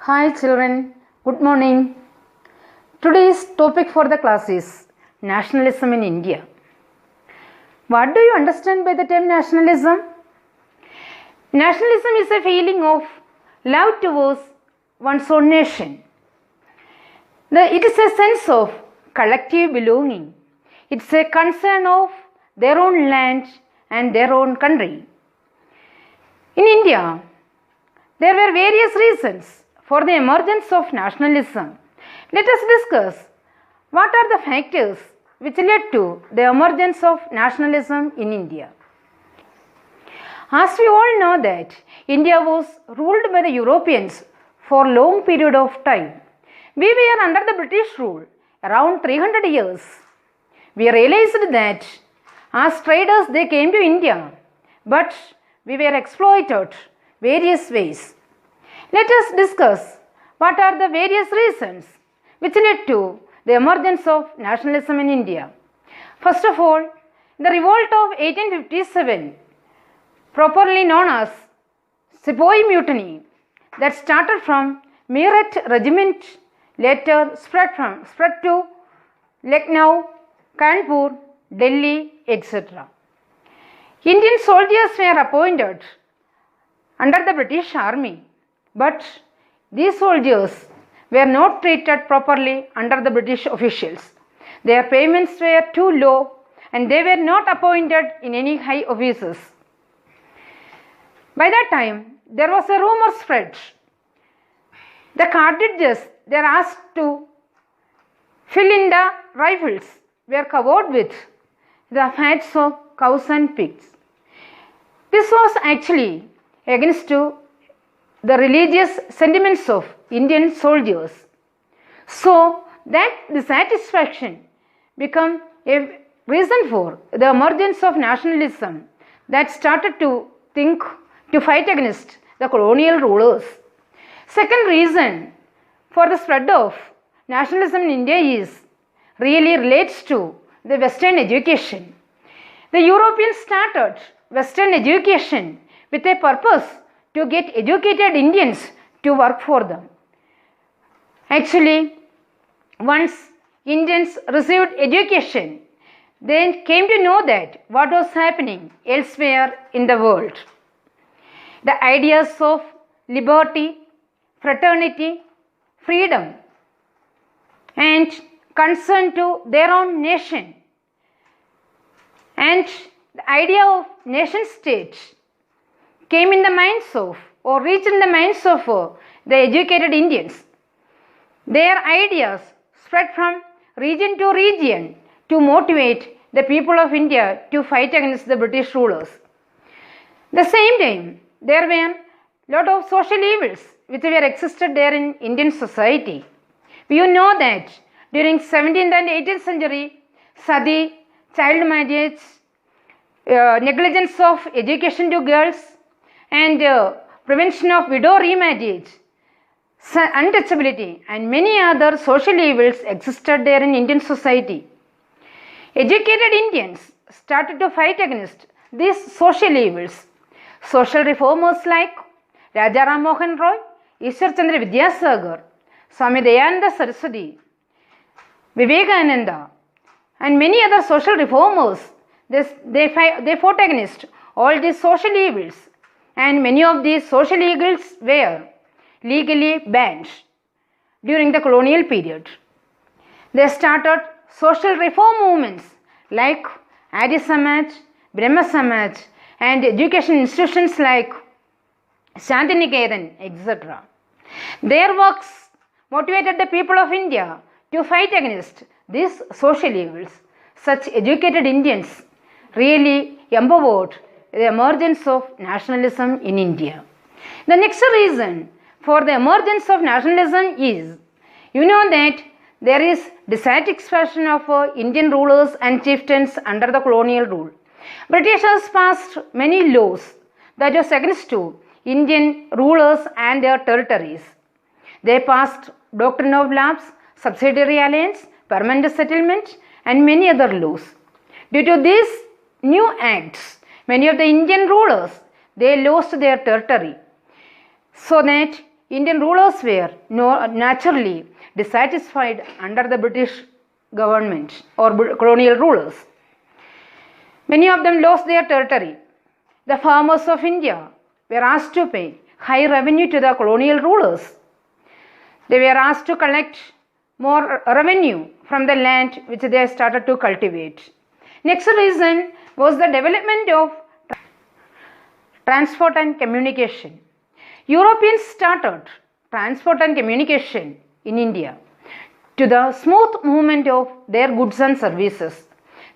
Hi children, good morning. Today's topic for the class is nationalism in India. What do you understand by the term nationalism? Nationalism is a feeling of love towards one's own nation. It is a sense of collective belonging. It's a concern of their own land and their own country. In India, there were various reasons for the emergence of nationalism. Let us discuss what are the factors which led to the emergence of nationalism in India. As we all know that India was ruled by the Europeans for a long period of time. We were under the British rule around 300 years. We realized that as traders they came to India, but we were exploited various ways. Let us discuss what are the various reasons which led to the emergence of nationalism in India. First of all, the revolt of 1857, properly known as Sepoy Mutiny, that started from Meerut regiment, later spread to Lucknow, Kanpur, Delhi, etc. Indian soldiers were appointed under the British Army, but these soldiers were not treated properly under the British officials. Their payments were too low and they were not appointed in any high offices. By that time, there was a rumor spread. The cartridges they are asked to fill in the rifles were covered with the fats of cows and pigs. This was actually against the religious sentiments of Indian soldiers. So that dissatisfaction became a reason for the emergence of nationalism that started to think to fight against the colonial rulers. Second reason for the spread of nationalism in India is really relates to the Western education. The Europeans started Western education with a purpose to get educated Indians to work for them. Actually, once Indians received education, they came to know that what was happening elsewhere in the world. The ideas of liberty, fraternity, freedom, and concern to their own nation, and the idea of nation state came in the minds of or reached in the minds of the educated Indians. Their ideas spread from region to region to motivate the people of India to fight against the British rulers. At the same time, there were a lot of social evils which were existed there in Indian society. You know that during 17th and 18th century, sati, child marriage, negligence of education to girls, and prevention of widow remarriage, untouchability, and many other social evils existed there in Indian society. Educated Indians started to fight against these social evils. Social reformers like Raja Ram Mohan Roy, Ishwar Chandra Vidyasagar, Swami Dayananda Saraswati, Vivekananda, and many other social reformers, they fought against all these social evils, and many of these social evils were legally banned during the colonial period. They started social reform movements like Arya Samaj, Brahma Samaj, and education institutions like Shantiniketan, etc. Their works motivated the people of India to fight against these social evils. Such educated Indians really empowered the emergence of nationalism in India. The next reason for the emergence of nationalism is, you know that there is dissatisfaction of Indian rulers and chieftains under the colonial rule. Britishers passed many laws that was against to Indian rulers and their territories. They passed Doctrine of Lapse, Subsidiary Alliance, Permanent Settlement, and many other laws. Due to these new acts, many of the Indian rulers they lost their territory. So that Indian rulers were naturally dissatisfied under the British government or colonial rulers. Many of them lost their territory. The farmers of India were asked to pay high revenue to the colonial rulers. They were asked to collect more revenue from the land which they started to cultivate. Next reason was the development of transport and communication. Europeans started transport and communication in India to the smooth movement of their goods and services.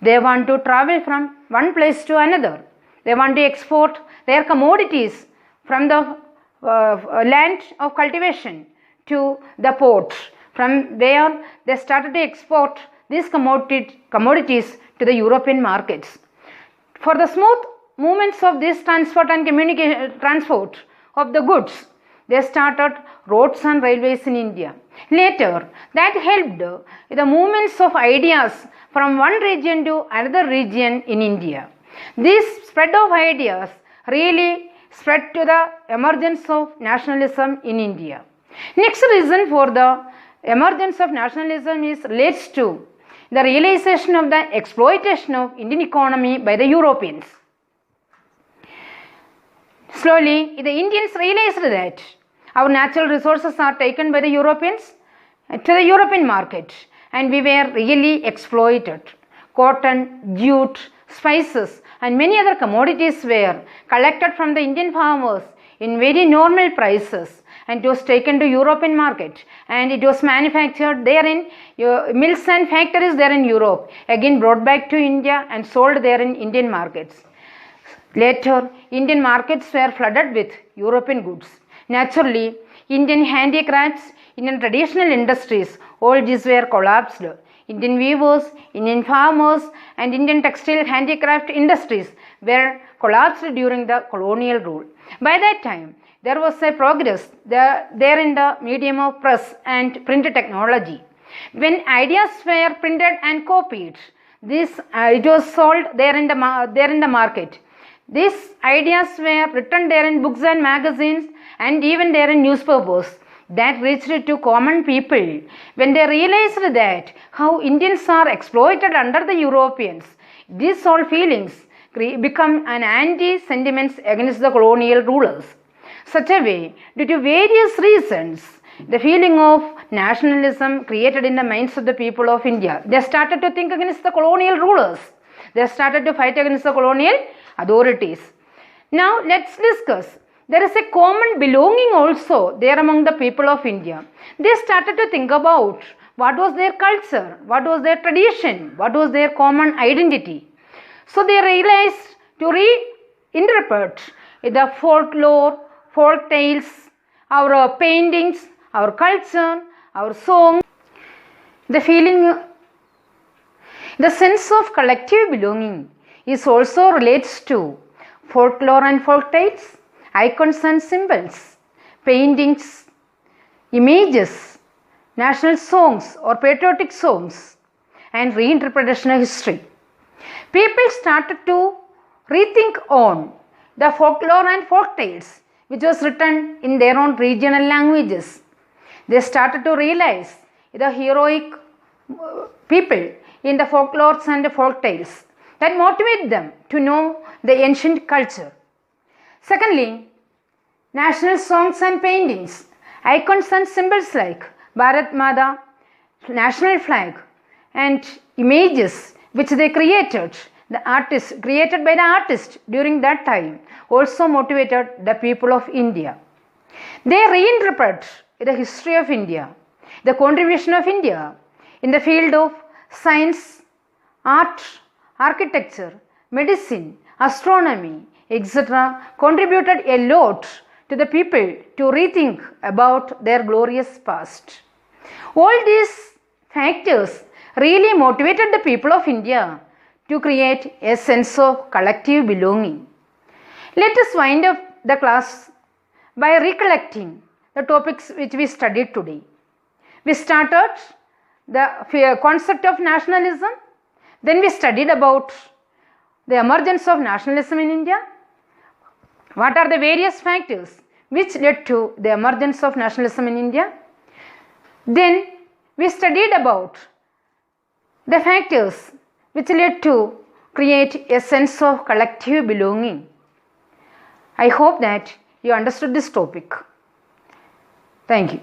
They want to travel from one place to another. They want to export their commodities from the land of cultivation to the port, from where they started to export these commodities to the European markets. For the smooth movements of this transport of the goods, they started roads and railways in India. Later, that helped the movements of ideas from one region to another region in India. This spread of ideas really spread to the emergence of nationalism in India. Next reason for the emergence of nationalism relates to the realization of the exploitation of Indian economy by the Europeans. Slowly, the Indians realized that our natural resources are taken by the Europeans to the European market, and we were really exploited. Cotton, jute, spices and many other commodities were collected from the Indian farmers in very normal prices, and it was taken to European market, and it was manufactured there in mills and factories there in Europe, again brought back to India and sold there in Indian markets. Later, Indian markets were flooded with European goods. Naturally, Indian handicrafts, Indian traditional industries, all these were collapsed. Indian weavers, Indian farmers and Indian textile handicraft industries were collapsed during the colonial rule. By that time, there was a progress there in the medium of press and print technology. When ideas were printed and copied, it was sold there in the market. These ideas were written there in books and magazines and even there in newspapers that reached to common people when they realized that how Indians are exploited under the Europeans. These all feelings become an anti-sentiments against the colonial rulers. Such a way, due to various reasons, the feeling of nationalism created in the minds of the people of India. They started to think against the colonial rulers. They started to fight against the colonial authorities. Now let's discuss. There is a common belonging also there among the people of India. They started to think about what was their culture, what was their tradition, what was their common identity. So they realized to reinterpret the folklore, folk tales, our paintings, our culture, our songs. The sense of collective belonging is also relates to folklore and folk tales, icons and symbols, paintings, images, national songs or patriotic songs, and reinterpretation of history. People started to rethink on the folklore and folk tales which was written in their own regional languages. They started to realize the heroic people in the folklores and the folk tales that motivate them to know the ancient culture. Secondly, national songs and paintings, icons and symbols like Bharat Mata, national flag, and images which they created by the artist during that time also motivated the people of India. They reinterpret the history of India, the contribution of India in the field of science, art, architecture, medicine, astronomy, etc. contributed a lot to the people to rethink about their glorious past. All these factors really motivated the people of India to create a sense of collective belonging. Let us wind up the class by recollecting the topics which we studied today. We started the concept of nationalism, then we studied about the emergence of nationalism in India. What are the various factors which led to the emergence of nationalism in India. Then we studied about the factors which led to create a sense of collective belonging. I hope that you understood this topic. Thank you.